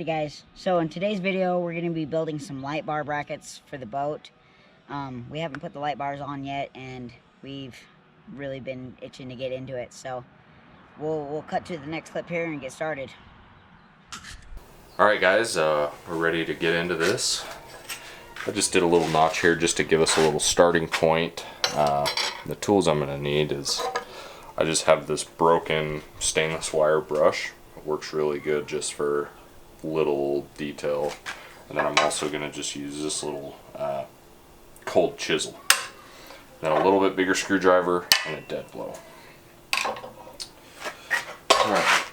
guys, so in today's video we're going to be building some light bar brackets for the boat. We haven't put the light bars on yet and we've really been itching to get into it, so we'll cut to the next clip here and get started. Alright guys, we're ready to get into this. I just did a little notch here just to give us a little starting point. The tools I'm going to need is, I just have this broken stainless wire brush. It works really good just for little detail. And then I'm also going to just use this little cold chisel. Then a little bit bigger screwdriver and a dead blow. Alright.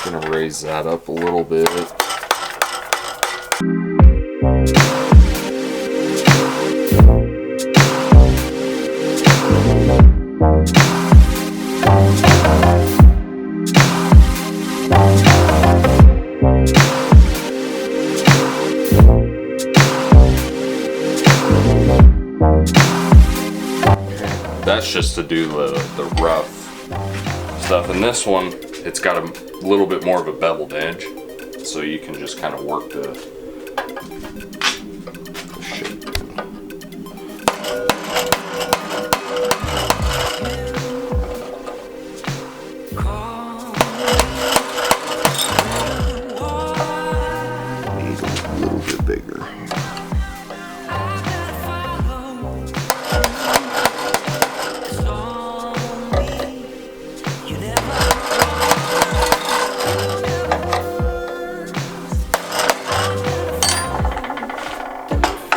Gonna raise that up a little bit. That's just to do the rough stuff. And this one, it's got a little bit more of a beveled edge, so you can just kind of work the shape. Need a little bit bigger.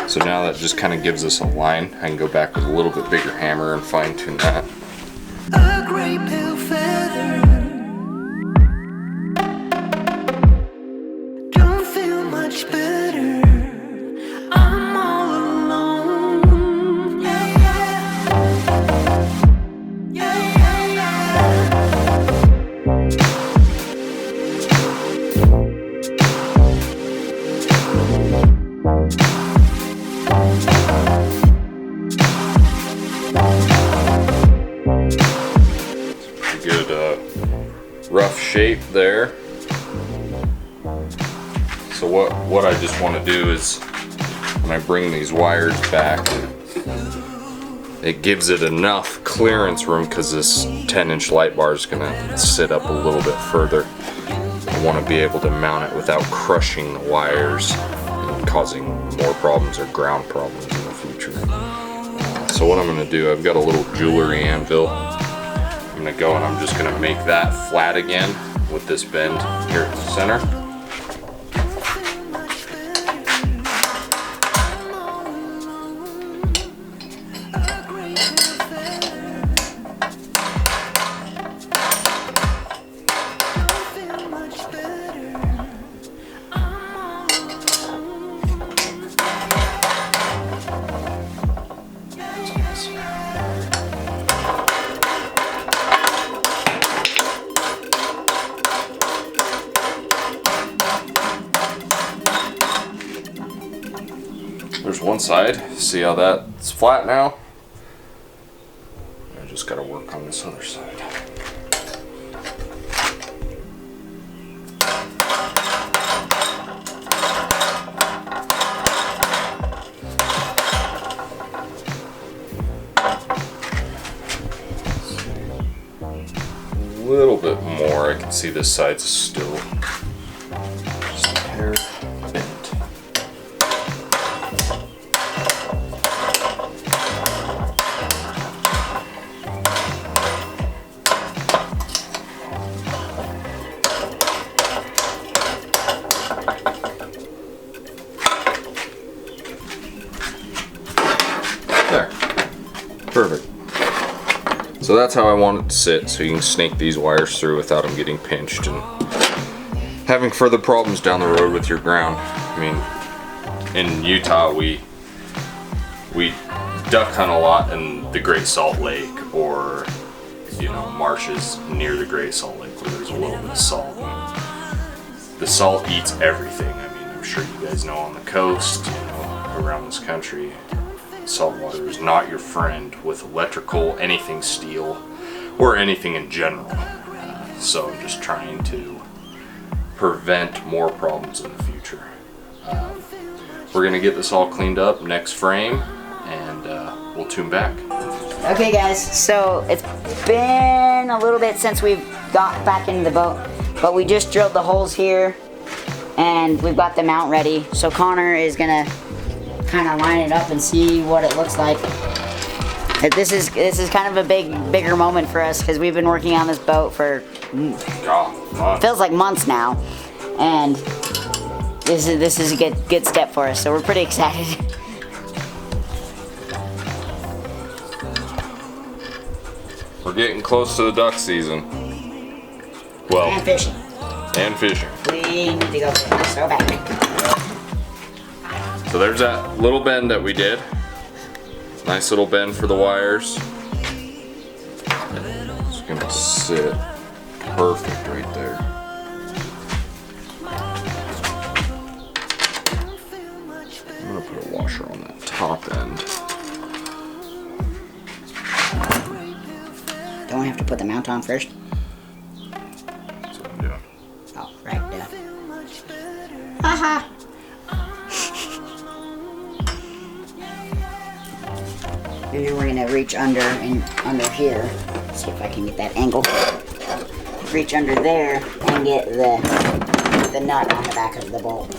So now that just kind of gives us a line. I can go back with a little bit bigger hammer and fine tune that. A gray pale feather. Don't feel much better. I'm all alone. Yeah, yeah. Yeah, Good rough shape there. So what I just want to do is, when I bring these wires back, it gives it enough clearance room, because this 10-inch light bar is going to sit up a little bit further. I want to be able to mount it without crushing the wires and causing more problems or ground problems in the future. So what I'm going to do, I've got a little jewelry anvil. I'm going to go and I'm just going to make that flat again with this bend here at the center. There's one side. See how that's flat now? I just gotta work on this other side. A little bit more. I can see this side's still just a hair bent. There. Perfect. So that's how I want it to sit, so you can snake these wires through without them getting pinched and having further problems down the road with your ground. I mean, in Utah we duck hunt a lot in the Great Salt Lake, or you know, marshes near the Great Salt Lake, there's a little bit of salt. The salt eats everything. I mean, I'm sure you guys know on the coast, around this country, salt water is not your friend with electrical, anything steel, or anything in general. So I'm just trying to prevent more problems in the future. We're gonna get this all cleaned up next frame, and we'll tune back. Okay guys, so it's been a little bit since we've got back into the boat, but we just drilled the holes here and we've got the mount ready. So Connor is gonna kind of line it up and see what it looks like. This is kind of a bigger moment for us because we've been working on this boat for feels like months now, and this is a good step for us. So we're pretty excited. We're getting close to the duck season. Well, And fishing. And fishing. We need to go so bad. So there's that little bend that we did. Nice little bend for the wires. It's gonna sit perfect right there. I'm gonna put a washer on that top end. Don't we have to put the mount on first? That's what I'm doing. Oh, right, yeah. Haha. And then we're gonna reach under and under here. Let's see if I can get that angle. Reach under there and get the nut on the back of the bolt.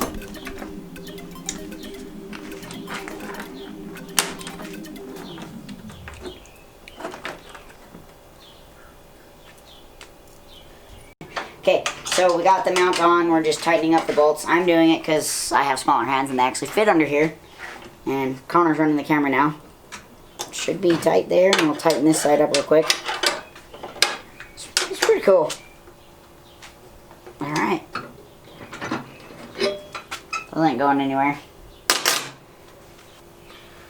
Okay, so we got the mount on. We're just tightening up the bolts. I'm doing it because I have smaller hands and they actually fit under here. And Connor's running the camera now. Should be tight there, and we'll tighten this side up real quick. It's pretty cool. Alright. Well, ain't going anywhere.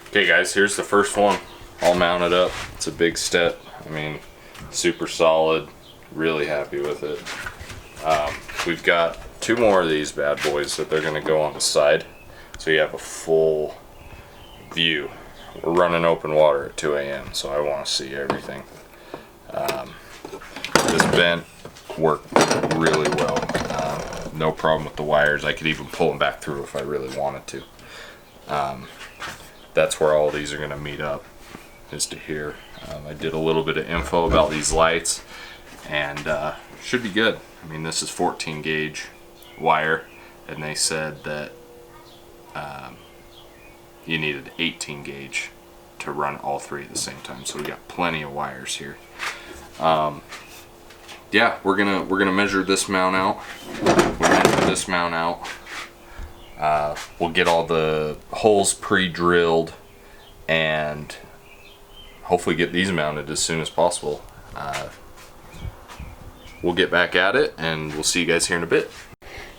Okay guys, here's the first one. All mounted up. It's a big step. I mean, super solid. Really happy with it. We've got 2 more of these bad boys that they're going to go on the side. So you have a full view. We're running open water at 2 a.m. so I want to see everything. This vent worked really well. No problem with the wires. I could even pull them back through if I really wanted to. That's where all these are going to meet up, is to here. I did a little bit of info about these lights, and should be good. I mean, this is 14 gauge wire, and they said that you needed 18 gauge to run all 3 at the same time. So we got plenty of wires here. Yeah, we're gonna measure this mount out. We'll measure this mount out. We'll get all the holes pre-drilled and hopefully get these mounted as soon as possible. We'll get back at it, and we'll see you guys here in a bit.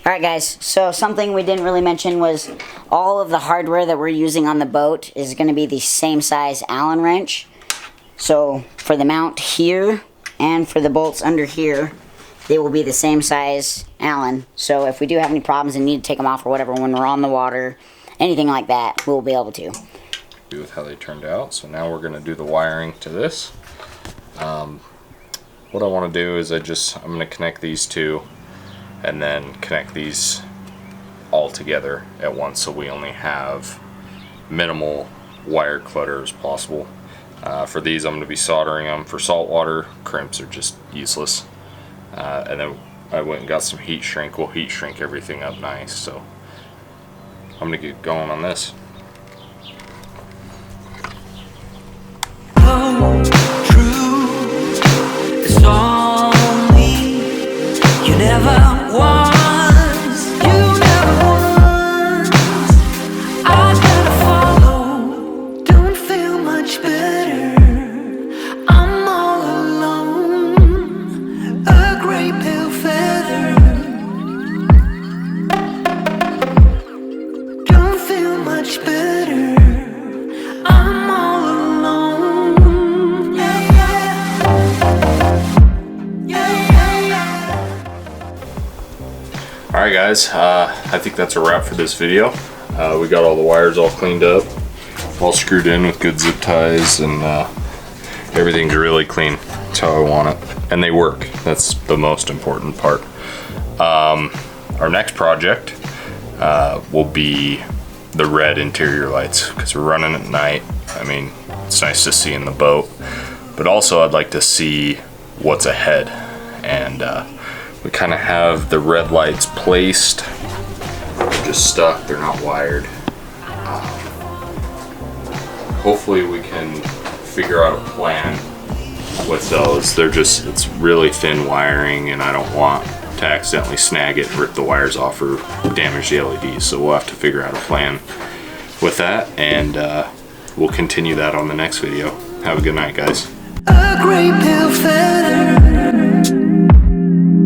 Alright guys, so something we didn't really mention was all of the hardware that we're using on the boat is going to be the same size Allen wrench. So for the mount here and for the bolts under here, they will be the same size Allen. So if we do have any problems and need to take them off or whatever when we're on the water, anything like that, we'll be able to. Happy with how they turned out. So now we're going to do the wiring to this. What I want to do is I'm going to connect these 2 and then connect these all together at once, so we only have minimal wire clutter as possible. For these, I'm going to be soldering them. For saltwater, crimps are just useless. And then I went and got some heat shrink. We'll heat shrink everything up nice. So I'm going to get going on this. It's all me. You never was. You never was. I gotta follow. Don't feel much better. I'm all alone. A gray pale feather. Don't feel much better. I'm all alone. Yeah, yeah. Yeah, yeah, yeah. Alright guys, I think that's a wrap for this video. We got all the wires all cleaned up, all screwed in with good zip ties, and everything's really clean. That's how I want it. And they work. That's the most important part. Our next project will be the red interior lights, because we're running at night. I mean, it's nice to see in the boat, but also I'd like to see what's ahead. And we kind of have the red lights placed. They're just stuck, they're not wired. Hopefully we can figure out a plan with those. They're just, it's really thin wiring, and I don't want to accidentally snag it, rip the wires off, or damage the LEDs. So we'll have to figure out a plan with that, and we'll continue that on the next video. Have a good night, guys. A great pale feather